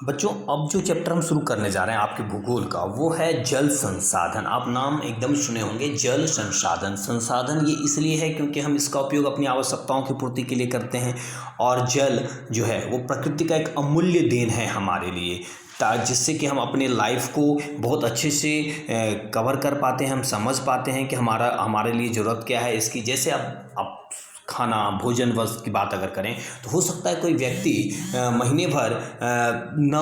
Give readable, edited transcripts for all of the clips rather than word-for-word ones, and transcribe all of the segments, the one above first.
बच्चों, अब जो चैप्टर हम शुरू करने जा रहे हैं आपके भूगोल का, वो है जल संसाधन। आप नाम एकदम सुने होंगे, जल संसाधन। संसाधन ये इसलिए है क्योंकि हम इसका उपयोग अपनी आवश्यकताओं की पूर्ति के लिए करते हैं, और जल जो है वो प्रकृति का एक अमूल्य देन है हमारे लिए, जिससे कि हम अपने लाइफ को बहुत अच्छे से कवर कर पाते हैं, हम समझ पाते हैं कि हमारे लिए ज़रूरत क्या है इसकी। जैसे अब खाना, भोजन, वस्त्र की बात अगर करें तो हो सकता है कोई व्यक्ति महीने भर न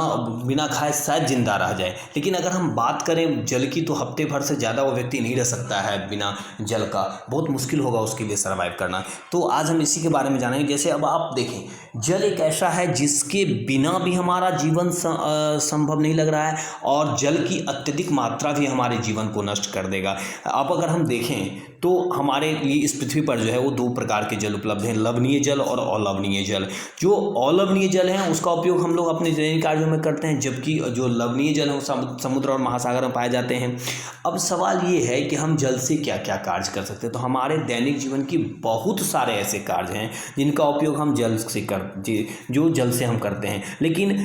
बिना खाए शायद जिंदा रह जाए, लेकिन अगर हम बात करें जल की तो हफ्ते भर से ज़्यादा वो व्यक्ति नहीं रह सकता है बिना जल का। बहुत मुश्किल होगा उसके लिए सर्वाइव करना। तो आज हम इसी के बारे में जानेंगे। जैसे अब आप देखें, जल एक ऐसा है जिसके बिना भी हमारा जीवन संभव नहीं लग रहा है, और जल की अत्यधिक मात्रा भी हमारे जीवन को नष्ट कर देगा। अब अगर हम देखें तो हमारे लिए इस पृथ्वी पर जो है वो दो प्रकार के जल उपलब्ध हैं, लवणीय जल और अलवणीय जल। जो अलवणीय जल है उसका उपयोग हम लोग अपने दैनिक कार्यों में करते हैं, जबकि जो लवणीय जल है वो समुद्र और महासागर में पाए जाते हैं। अब सवाल ये है कि हम जल से क्या क्या कार्य कर सकते हैं। तो हमारे दैनिक जीवन की बहुत सारे ऐसे कार्य हैं जिनका उपयोग हम जल से हम करते हैं। लेकिन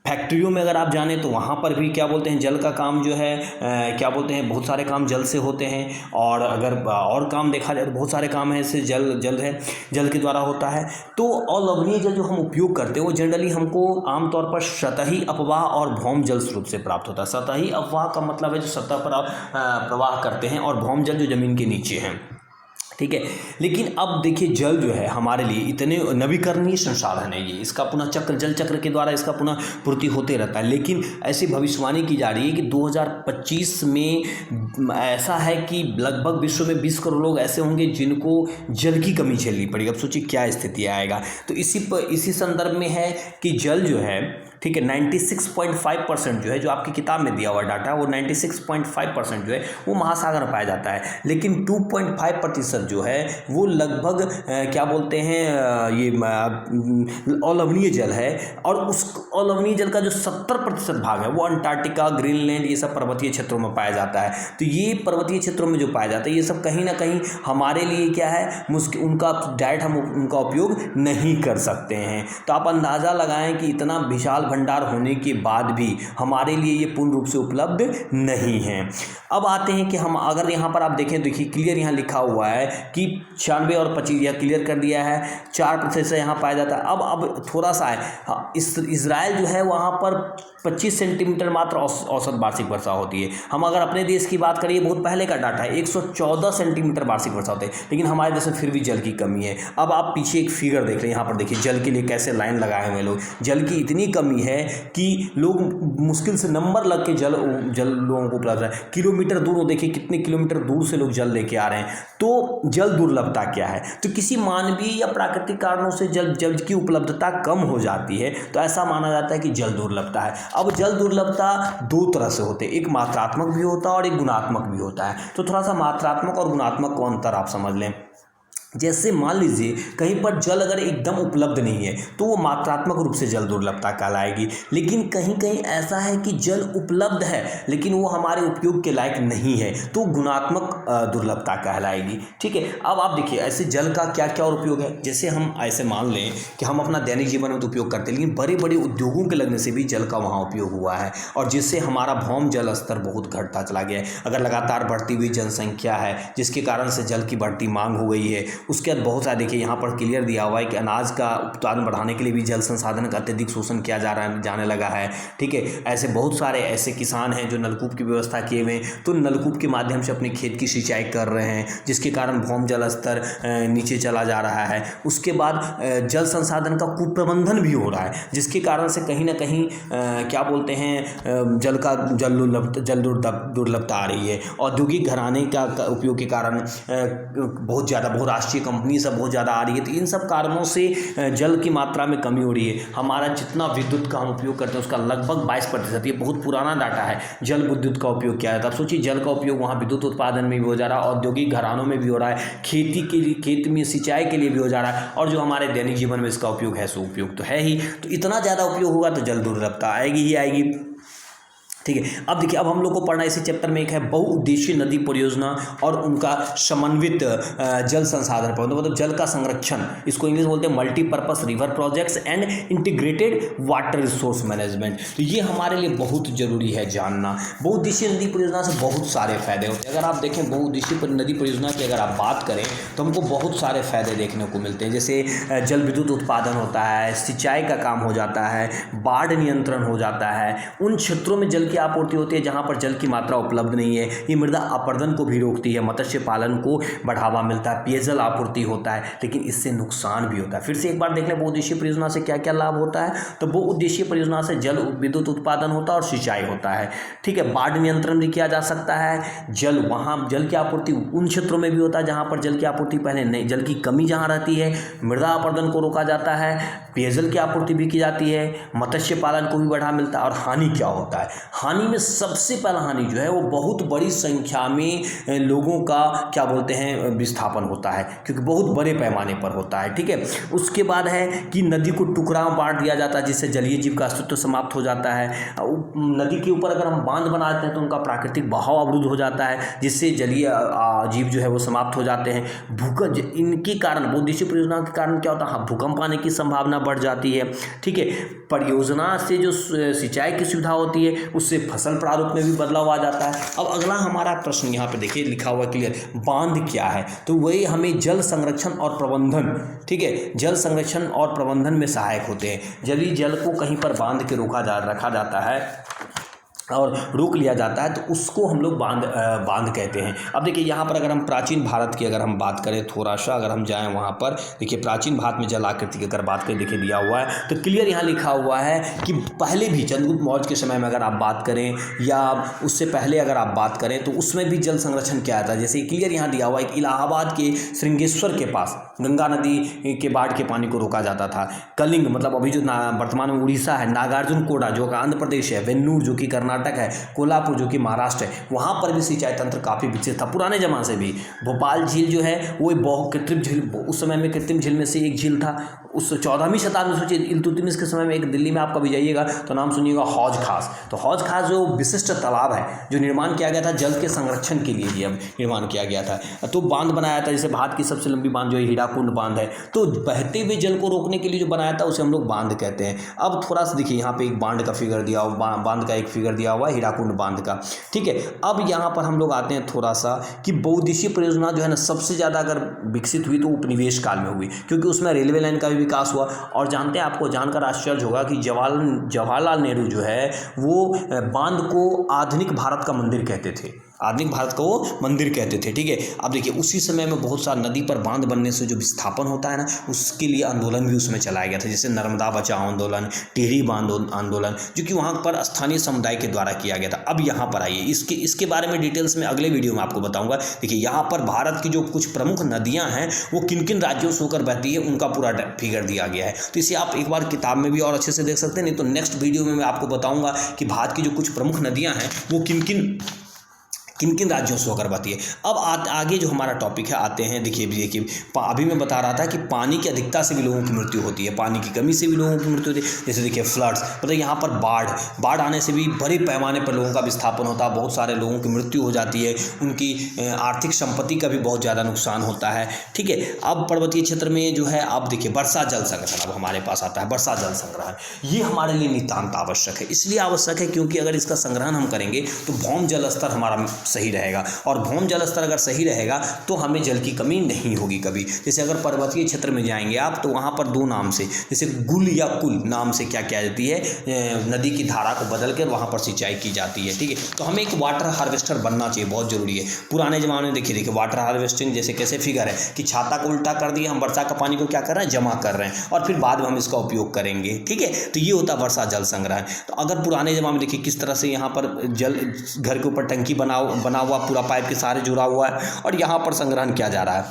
फैक्ट्रियों में अगर आप जाने तो वहाँ पर भी क्या बोलते हैं, जल का काम जो है क्या बोलते हैं, बहुत सारे काम जल से होते हैं। और अगर और काम देखा जाए तो बहुत सारे काम हैं ऐसे जल के द्वारा होता है। तो अलवणीय जल जो हम उपयोग करते हैं वो जनरली हमको आमतौर पर सतही अपवाह और भौम जल स्वरूप से प्राप्त होता है। सतही अपवाह का मतलब है जो सतह पर प्रवाह करते हैं, और भौम जल जो जमीन के नीचे हैं, ठीक है। लेकिन अब देखिए, जल जो है हमारे लिए इतने नवीकरणीय संसाधन है, ये इसका पुनः जल चक्र के द्वारा इसका पुनः पूर्ति होते रहता है। लेकिन ऐसी भविष्यवाणी की जा रही है कि 2025 में ऐसा है कि लगभग विश्व में 20 करोड़ लोग ऐसे होंगे जिनको जल की कमी झेलनी पड़ेगी। अब सोचिए क्या स्थिति आएगा। तो इसी संदर्भ में है कि जल जो है, ठीक है, 96.5% जो है, जो आपकी किताब में दिया हुआ डाटा, वो 96.5% जो है वो महासागर में पाया जाता है। लेकिन 2.5% जो है वो लगभग क्या बोलते हैं, ये अलवणीय जल है। और उस अलवणीय जल का जो 70% भाग है वो अंटार्कटिका, ग्रीनलैंड, ये सब पर्वतीय क्षेत्रों में पाया जाता है। तो ये पर्वतीय क्षेत्रों में जो पाया जाता है ये सब कहीं ना कहीं हमारे लिए क्या है, उनका डायरेक्ट हम उनका उपयोग नहीं कर सकते हैं। तो आप अंदाज़ा लगाएं कि इतना विशाल भंडार होने के बाद भी हमारे लिए ये पूर्ण रूप से उपलब्ध नहीं है। अब आते हैं कि हम अगर यहाँ पर आप देखें, देखिए क्लियर यहाँ लिखा हुआ है कि 96 और 25 यह क्लियर कर दिया है, 4% से यहाँ पाया जाता है। अब थोड़ा सा है, इजराइल जो है वहाँ पर 25 सेंटीमीटर मात्र औसत वार्षिक वर्षा होती है। हम अगर अपने देश की बात करिए, बहुत पहले का डाटा है, 114 सेंटीमीटर वार्षिक वर्षा होती है, लेकिन हमारे देश में फिर भी जल की कमी है। अब आप पीछे एक फिगर देख रहे हैं, यहाँ पर देखिए जल के लिए कैसे लाइन लगाए हुए लोग। जल की इतनी कमी है कि लोग मुश्किल से नंबर लग के जल लोगों को उपलब्ध है। किलोमीटर दूर, देखिए कितने किलोमीटर दूर से लोग जल लेके आ रहे हैं। तो जल दुर्लभता क्या है, तो किसी मानवीय या प्राकृतिक कारणों से जल की उपलब्धता कम हो जाती है, तो ऐसा माना जाता है कि जल दुर्लभता है। अब जल दुर्लभता दो तरह से होते हैं, एक मात्रात्मक भी होता है और एक गुणात्मक भी होता है। तो थोड़ा सा मात्रात्मक और गुणात्मक को अंतर आप समझ लें। जैसे मान लीजिए कहीं पर जल अगर एकदम उपलब्ध नहीं है तो वो मात्रात्मक रूप से जल दुर्लभता कहलाएगी। लेकिन कहीं कहीं ऐसा है कि जल उपलब्ध है लेकिन वो हमारे उपयोग के लायक नहीं है, तो गुणात्मक दुर्लभता कहलाएगी, ठीक है। अब आप देखिए ऐसे जल का क्या क्या और उपयोग है। जैसे हम ऐसे मान लें कि हम अपना दैनिक जीवन में तो उपयोग करते हैं, लेकिन बड़े बड़े उद्योगों के लगने से भी जल का वहाँ उपयोग हुआ है, और जिससे हमारा भौम जल स्तर बहुत घटता चला गया है। अगर लगातार बढ़ती हुई जनसंख्या है जिसके कारण से जल की बढ़ती मांग हो गई है, उसके बाद बहुत सारे, देखिए यहाँ पर क्लियर दिया हुआ है कि अनाज का उत्पादन बढ़ाने के लिए भी जल संसाधन का अत्यधिक शोषण किया जाने लगा है, ठीक है। ऐसे बहुत सारे ऐसे किसान हैं जो नलकूप की व्यवस्था किए हुए हैं, तो नलकूप के माध्यम से अपने खेत की सिंचाई कर रहे हैं, जिसके कारण भौम जल स्तर नीचे चला जा रहा है। उसके बाद जल संसाधन का कुप्रबंधन भी हो रहा है, जिसके कारण से कहीं ना कहीं क्या बोलते हैं, जल दुर्लभता आ रही है। औद्योगिक घराने का उपयोग के कारण बहुत ज़्यादा बहुराष्ट्रीय कंपनी सब बहुत ज़्यादा आ रही है, तो इन सब कारणों से जल की मात्रा में कमी हो रही है। हमारा जितना विद्युत का हम उपयोग करते हैं उसका लगभग 22%, ये बहुत पुराना डाटा है, जल विद्युत का उपयोग किया जाता है। अब सोचिए जल का उपयोग वहाँ विद्युत उत्पादन में भी हो जा रहा है, औद्योगिक घरानों में भी हो रहा है, खेती के लिए, खेत में सिंचाई के लिए भी हो जा रहा है, और जो हमारे दैनिक जीवन में इसका उपयोग है सो उपयोग तो है ही। तो इतना ज़्यादा उपयोग होगा तो जल दुर्लभता आएगी ही आएगी, ठीक है। अब देखिए, अब हम लोग को पढ़ना इसी चैप्टर में एक है बहुउद्देशीय नदी परियोजना और उनका समन्वित जल संसाधन प्रबंधन, मतलब जल का संरक्षण। इसको इंग्लिश बोलते हैं multipurpose river projects and integrated water resource management. तो ये हमारे लिए बहुत जरूरी है जानना। बहुउद्देशीय नदी परियोजना से बहुत सारे फायदे होते हैं। अगर आप देखें बहुउद्देशीय नदी परियोजना की अगर आप बात करें तो हमको बहुत सारे फायदे देखने को मिलते हैं। जैसे जल विद्युत उत्पादन होता है, सिंचाई का काम हो जाता है, बाढ़ नियंत्रण हो जाता है, उन क्षेत्रों में जल की आपूर्ति होती है जहां पर जल की मात्रा उपलब्ध नहीं है। ये मृदा अपरदन को भी रोकती है, मत्स्य पालन को बढ़ावा मिलता है, पेयजल आपूर्ति होता है, लेकिन इससे नुकसान भी होता है। फिर से एक बार देख लें बहुउद्देशीय परियोजना से क्या क्या लाभ होता है। तो बहुउद्देशीय परियोजना से जल विद्युत उत्पादन होता है और सिंचाई होता है, ठीक है। बाढ़ नियंत्रण भी किया जा सकता है। जल की आपूर्ति उन क्षेत्रों में भी होता है जहां पर जल की आपूर्ति पहले नहीं, जल की कमी जहां रहती है, मृदा अपरदन को रोका जाता है, पेयजल की आपूर्ति भी की जाती है, मत्स्य पालन को भी बढ़ावा मिलता है। और हानि क्या होता है? हानि में सबसे पहला हानि जो है वो बहुत बड़ी संख्या में लोगों का क्या बोलते हैं विस्थापन होता है, क्योंकि बहुत बड़े पैमाने पर होता है, ठीक है। उसके बाद है कि नदी को टुकड़ा बांट दिया जाता है जिससे जलीय जीव का अस्तित्व समाप्त हो जाता है। नदी के ऊपर अगर हम बांध बना देते हैं तो उनका प्राकृतिक बहाव अवरुद्ध हो जाता है जिससे जलीय जीव जो है वो समाप्त हो जाते हैं। भूकंप इनके कारण, बहुउद्देशीय परियोजना के कारण क्या होता है, भूकंप आने की संभावना बढ़ जाती है, ठीक है। परियोजना से जो सिंचाई की सुविधा होती है उससे फसल प्रारूप में भी बदलाव आ जाता है। अब अगला हमारा प्रश्न यहाँ पे देखिए लिखा हुआ क्लियर, बांध क्या है? तो वही हमें जल संरक्षण और प्रबंधन, ठीक है, जल संरक्षण और प्रबंधन में सहायक होते हैं। जलीय जल को कहीं पर बांध के रखा जाता है और रोक लिया जाता है तो उसको हम लोग बांध कहते हैं। अब देखिए यहाँ पर अगर हम प्राचीन भारत की अगर हम बात करें, थोड़ा सा अगर हम जाएं वहाँ पर, देखिए प्राचीन भारत में जल आकृति की अगर बात करें, देखिए दिया हुआ है तो क्लियर यहाँ लिखा हुआ है कि पहले भी चंद्रगुप्त मौर्य के समय में अगर आप बात करें या उससे पहले अगर आप बात करें तो उसमें भी जल संरक्षण किया जाता है। जैसे क्लियर यहाँ दिया हुआ है कि इलाहाबाद के श्रृंगेश्वर के पास गंगा नदी के बाढ़ के पानी को रोका जाता था। कलिंग मतलब अभी जो वर्तमान में उड़ीसा है, नागार्जुन कोड़ा जो आंध्र प्रदेश है, वेन्नूर जो कि कर्नाटक है, कोल्हापुर जो कि महाराष्ट्र है, वहाँ पर भी सिंचाई तंत्र काफ़ी विकसित था पुराने जमाने से भी। भोपाल झील जो है वो बहुत कृत्रिम झील, उस समय में कृत्रिम झील में से एक झील था। उस 14वीं शताब्दी में सोचिए इल्तुतमिश के समय में एक दिल्ली में आप कभी जाइएगा तो नाम सुनिएगा हौज खास। तो हौज खास जो विशिष्ट तालाब है जो निर्माण किया गया था जल के संरक्षण के लिए अब निर्माण किया गया था। तो बांध बनाया था, जैसे भारत की सबसे लंबी बांध जो है हीराकुंड बांध है, तो बहते हुए जल को रोकने के लिए जो बनाया था उसे हम लोग बांध कहते हैं। अब थोड़ा सा देखिए यहाँ पे एक बांध का फिगर दिया हुआ, बांध का एक फिगर दिया हुआ है हीराकुंड बांध का, ठीक है। अब यहाँ पर हम लोग आते हैं थोड़ा सा कि बहुउद्देशीय परियोजना जो है ना सबसे ज़्यादा अगर विकसित हुई तो उपनिवेश काल में हुई, क्योंकि उसमें रेलवे लाइन का भी विकास हुआ। और जानते हैं, आपको जानकर आश्चर्य होगा कि जवाहरलाल नेहरू जो है वो बांध को आधुनिक भारत का मंदिर कहते थे, आधुनिक भारत को वो मंदिर कहते थे, ठीक है। अब देखिए उसी समय में बहुत सारा नदी पर बांध बनने से जो विस्थापन होता है ना, उसके लिए आंदोलन भी उसमें चलाया गया था, जैसे नर्मदा बचाओ आंदोलन, टिहरी बांध आंदोलन, जो कि वहाँ पर स्थानीय समुदाय के द्वारा किया गया था। अब यहाँ पर आइए, इसके बारे में डिटेल्स में अगले वीडियो में आपको बताऊंगा। देखिए यहाँ पर भारत की जो कुछ प्रमुख नदियाँ हैं वो किन किन राज्यों से होकर बहती है उनका पूरा फिगर दिया गया है। तो इसे आप एक बार किताब में भी और अच्छे से देख सकते हैं, नहीं तो नेक्स्ट वीडियो में मैं आपको बताऊँगा कि भारत की जो कुछ प्रमुख नदियाँ हैं वो किन किन राज्यों से होकर बहती है। अब आगे जो हमारा टॉपिक है आते हैं, देखिए अभी मैं बता रहा था कि पानी की अधिकता से भी लोगों की मृत्यु होती है, पानी की कमी से भी लोगों की मृत्यु होती है। जैसे देखिए फ्लड्स, मतलब यहाँ पर बाढ़ आने से भी बड़े पैमाने पर लोगों का विस्थापन होता है, बहुत सारे लोगों की मृत्यु हो जाती है, उनकी आर्थिक संपत्ति का भी बहुत ज़्यादा नुकसान होता है, ठीक है। अब पर्वतीय क्षेत्र में जो है आप देखिए वर्षा जल संग्रहण अब हमारे पास आता है। वर्षा जल संग्रहण ये हमारे लिए नितांत आवश्यक है, इसलिए आवश्यक है क्योंकि अगर इसका संग्रहण हम करेंगे तो भौम जल स्तर हमारा सही रहेगा, और भौम जल स्तर अगर सही रहेगा तो हमें जल की कमी नहीं होगी कभी। जैसे अगर पर्वतीय क्षेत्र में जाएंगे आप तो वहाँ पर दो नाम से, जैसे गुल या कुल नाम से क्या जाती है, नदी की धारा को बदल कर वहाँ पर सिंचाई की जाती है, ठीक है। तो हमें एक वाटर हार्वेस्टर बनना चाहिए, बहुत जरूरी है। पुराने जमाने में देखिए वाटर हार्वेस्टिंग जैसे कैसे फिगर है कि छाता को उल्टा कर दिया, हम वर्षा का पानी को क्या कर रहे हैं, जमा कर रहे हैं और फिर बाद में हम इसका उपयोग करेंगे, ठीक है। तो ये होता है वर्षा जल संग्रहण। तो अगर पुराने जमाने में देखिए किस तरह से यहाँ पर जल घर के ऊपर टंकी बना हुआ पूरा पाइप के सहारे जुड़ा हुआ है और यहाँ पर संग्रहण किया जा रहा है।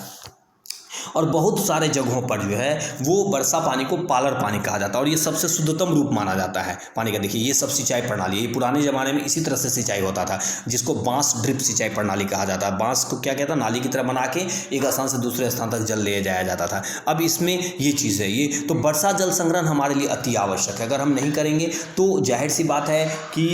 और बहुत सारे जगहों पर जो है वो वर्षा पानी को पालर पानी कहा जाता है और ये सबसे शुद्धतम रूप माना जाता है पानी का। देखिए ये सब सिंचाई प्रणाली, ये पुराने ज़माने में इसी तरह से सिंचाई होता था, जिसको बांस ड्रिप सिंचाई प्रणाली कहा जाता है। बांस को क्या कहता है, नाली की तरह बना के एक स्थान से दूसरे स्थान तक जल ले जाया जाता था। अब इसमें ये चीज़ है, ये तो वर्षा जल संग्रहण हमारे लिए अति आवश्यक है। अगर हम नहीं करेंगे तो जाहिर सी बात है कि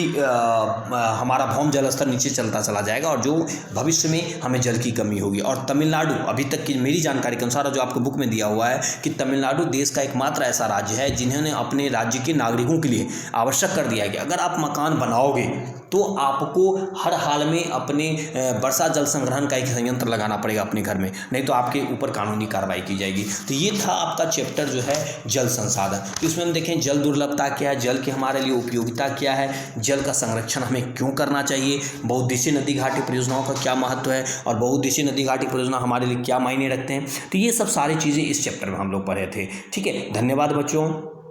हमारा भौम जल स्तर नीचे चलता चला जाएगा और जो भविष्य में हमें जल की कमी होगी। और तमिलनाडु, अभी तक की मेरी जानकारी के अनुसार जो आपको बुक में दिया हुआ है कि तमिलनाडु देश का एकमात्र ऐसा राज्य है जिन्होंने अपने राज्य के नागरिकों के लिए आवश्यक कर दिया है कि अगर आप मकान बनाओगे तो आपको हर हाल में अपने वर्षा जल संग्रहण का एक संयंत्र लगाना पड़ेगा अपने घर में, नहीं तो आपके ऊपर कानूनी कार्रवाई की जाएगी। तो ये था आपका चैप्टर जो है जल संसाधन। तो इसमें हम देखें जल दुर्लभता क्या है, जल की हमारे लिए उपयोगिता क्या है, जल का संरक्षण हमें क्यों करना चाहिए, बहुउद्देशीय नदी घाटी परियोजनाओं का क्या महत्व है और बहुउद्देशीय नदी घाटी परियोजना हमारे लिए क्या मायने रखते हैं। तो ये सब सारी चीज़ें इस चैप्टर में हम लोग पढ़े थे। ठीक है, धन्यवाद बच्चों।